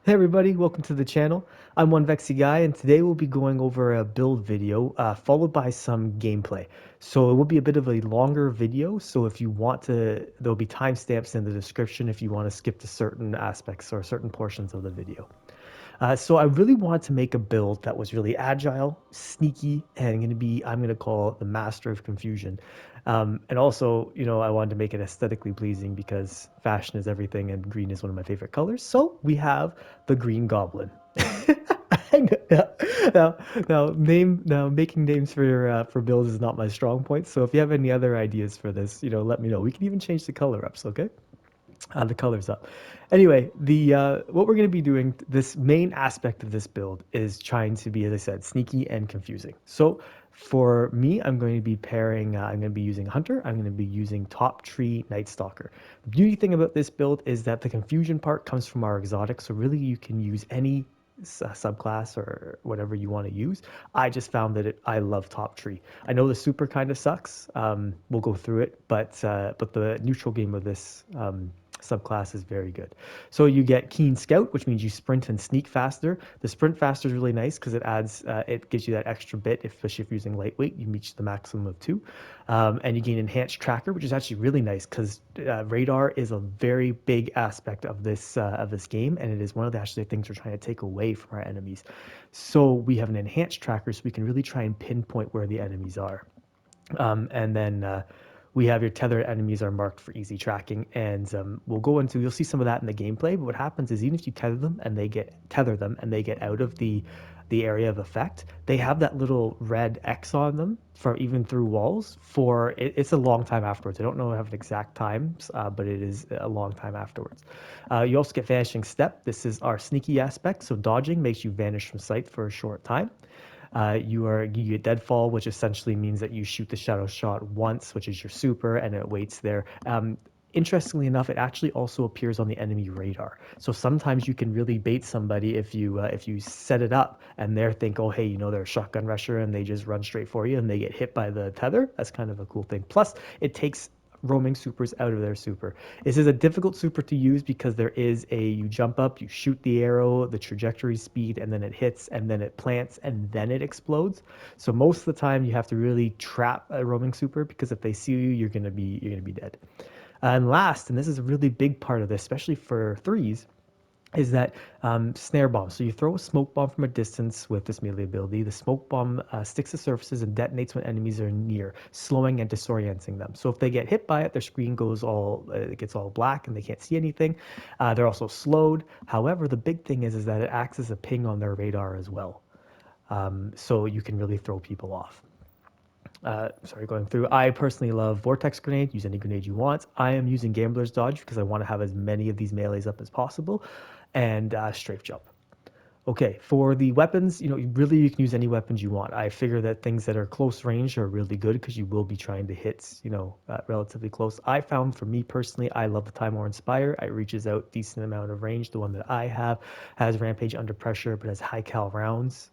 Hey everybody, welcome to the channel. I'm One Vexy Guy, and today we'll be going over a build video followed by some gameplay. So it will be a bit of a longer video, so if you want to, there'll be timestamps in the description if you want to skip to certain aspects or certain portions of the video. So I really wanted to make a build that was really agile, sneaky, and I'm gonna call it the master of confusion. And also, I wanted to make it aesthetically pleasing because fashion is everything and green is one of my favorite colors. So we have the Green Goblin. now, now, making names for builds is not my strong point. So if you have any other ideas for this, let me know. We can even change the color ups, okay? The colors up. Anyway, the what we're going to be doing, this main aspect of this build is trying to be, as I said, sneaky and confusing. So for me, I'm going to be pairing, I'm going to be using Hunter, I'm going to be using Top Tree Night Stalker. The beauty thing about this build is that the confusion part comes from our exotic, so really you can use any subclass or whatever you want to use. I just found that I love Top Tree. I know the super kind of sucks. We'll go through it, but the neutral game of this subclass is very good. So you get Keen Scout, which means you sprint and sneak faster. The sprint faster is really nice because it gives you that extra bit, especially if you're using lightweight. You reach the maximum of 2. And you gain Enhanced Tracker, which is actually really nice because radar is a very big aspect of this game, and it is one of the actually things we're trying to take away from our enemies. So we have an Enhanced Tracker, so we can really try and pinpoint where the enemies are. And then we have your tethered enemies are marked for easy tracking, and you'll see some of that in the gameplay. But what happens is even if you tether them and they get out of the area of effect, they have that little red X on them for even through walls for it's a long time afterwards. I don't know have an exact times, but it is a long time afterwards. You also get Vanishing Step. This is our sneaky aspect. So dodging makes you vanish from sight for a short time. You get Deadfall, which essentially means that you shoot the Shadow Shot once, which is your super, and it waits there. Interestingly enough, it actually also appears on the enemy radar. So sometimes you can really bait somebody if you set it up and they think, oh hey, they're a shotgun rusher and they just run straight for you and they get hit by the tether. That's kind of a cool thing. Plus, it takes roaming supers out of their super. This is a difficult super to use because you jump up, you shoot the arrow, the trajectory speed, and then it hits, and then it plants, and then it explodes. So most of the time you have to really trap a roaming super because if they see you, you're gonna be dead. And last, and this is a really big part of this, especially for threes, is that snare bomb. So you throw a smoke bomb from a distance with this melee ability. The smoke bomb sticks to surfaces and detonates when enemies are near, slowing and disorienting them. So if they get hit by it, their screen it gets all black and they can't see anything. They're also slowed. However, the big thing is that it acts as a ping on their radar as well. So you can really throw people off. Going through. I personally love Vortex Grenade. Use any grenade you want. I am using Gambler's Dodge because I want to have as many of these melees up as possible, and Strafe Jump. Okay, for the weapons, really you can use any weapons you want. I figure that things that are close range are really good because you will be trying to hit, relatively close. I found for me personally, I love the Time War Inspire. It reaches out decent amount of range. The one that I have has Rampage Under Pressure, but has high cal rounds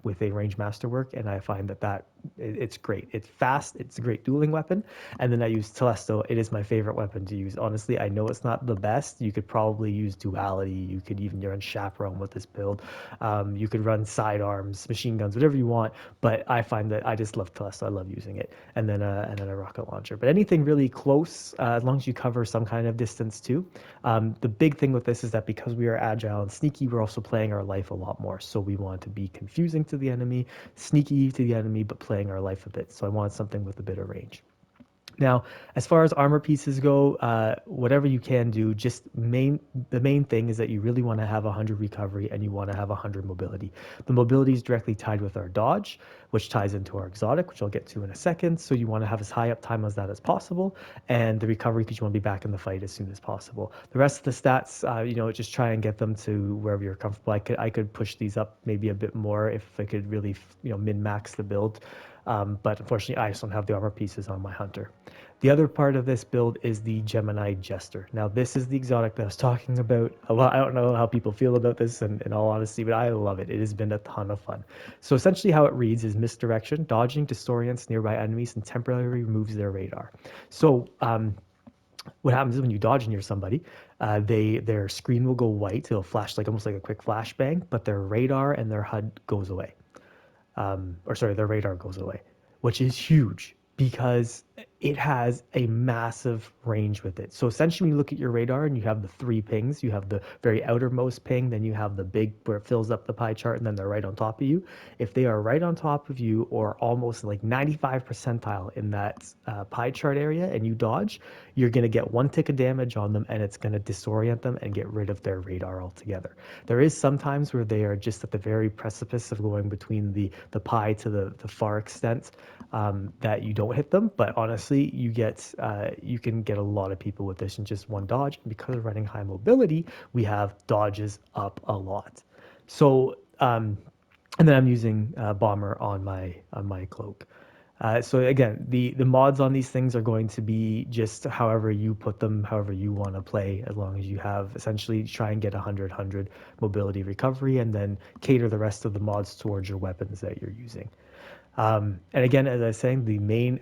with a range masterwork, and I find that it's great. It's fast. It's a great dueling weapon. And then I use Telesto. It is my favorite weapon to use. Honestly, I know it's not the best. You could probably use Duality. You could even run Chaperone with this build. You could run sidearms, machine guns, whatever you want. But I find that I just love Telesto. I love using it. And then a rocket launcher. But anything really close, as long as you cover some kind of distance too. The big thing with this is that because we are agile and sneaky, we're also playing our life a lot more. So we want to be confusing to the enemy, sneaky to the enemy, but playing our life a bit. So I wanted something with a bit of range. Now, as far as armor pieces go, whatever you can do, the main thing is that you really want to have 100 recovery and you want to have 100 mobility. The mobility is directly tied with our dodge, which ties into our exotic, which I'll get to in a second. So you want to have as high up time as that as possible, and the recovery because you want to be back in the fight as soon as possible. The rest of the stats, just try and get them to wherever you're comfortable. I could push these up maybe a bit more if I could really, min max the build. But unfortunately, I just don't have the armor pieces on my Hunter. The other part of this build is the Gemini Jester. Now, this is the exotic that I was talking about a lot. I don't know how people feel about this in all honesty, but I love it. It has been a ton of fun. So essentially how it reads is misdirection, dodging disorients nearby enemies and temporarily removes their radar. So What happens is when you dodge near somebody, their screen will go white. It'll flash like almost like a quick flashbang, but their radar and their HUD goes away. Or sorry, their radar goes away, which is huge because it has a massive range with it. So essentially, when you look at your radar and you have the three pings, you have the very outermost ping, then you have the big where it fills up the pie chart, and then they're right on top of you. If they are right on top of you or almost like 95 percentile in that pie chart area and you dodge, you're going to get one tick of damage on them and it's going to disorient them and get rid of their radar altogether. There is sometimes where they are just at the very precipice of going between the pie to the far extent that you don't hit them. But honestly, you can get a lot of people with this in just one dodge. And because of running high mobility, we have dodges up a lot. So and then I'm using Bomber on my cloak. So again, the mods on these things are going to be just however you put them, however you want to play, as long as you have essentially try and get 100 mobility recovery, and then cater the rest of the mods towards your weapons that you're using. And again, as I was saying, the main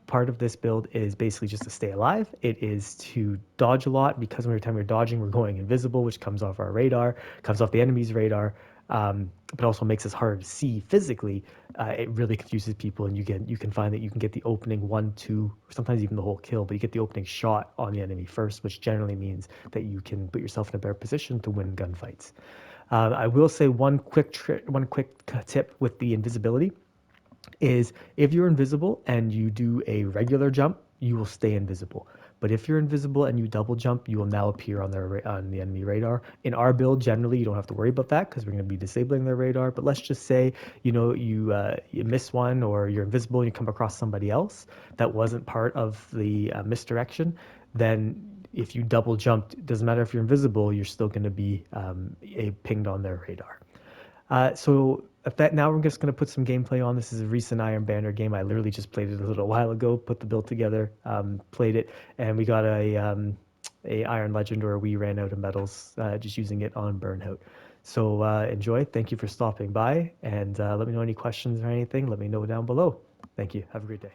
part of this build is basically just to stay alive. It is to dodge a lot because every time you're dodging, we're going invisible, which comes off our radar, comes off the enemy's radar, but also makes us hard to see physically. It really confuses people, and you can find that you can get the opening one, two, sometimes even the whole kill, but you get the opening shot on the enemy first, which generally means that you can put yourself in a better position to win gunfights. I will say one quick tip with the invisibility is if you're invisible and you do a regular jump, you will stay invisible. But if you're invisible and you double jump, you will now appear on on the enemy radar. In our build, generally, you don't have to worry about that because we're going to be disabling their radar. But let's just say you miss one or you're invisible and you come across somebody else that wasn't part of the misdirection, then if you double jumped, it doesn't matter if you're invisible, you're still going to be pinged on their radar. So if that now we're just going to put some gameplay on. This is a recent Iron Banner game. I literally just played it a little while ago, put the build together, played it, and we got a Iron Legend, or we ran out of medals just using it on Burnout. So enjoy. Thank you for stopping by, and let me know any questions or anything. Let me know down below. Thank you. Have a great day.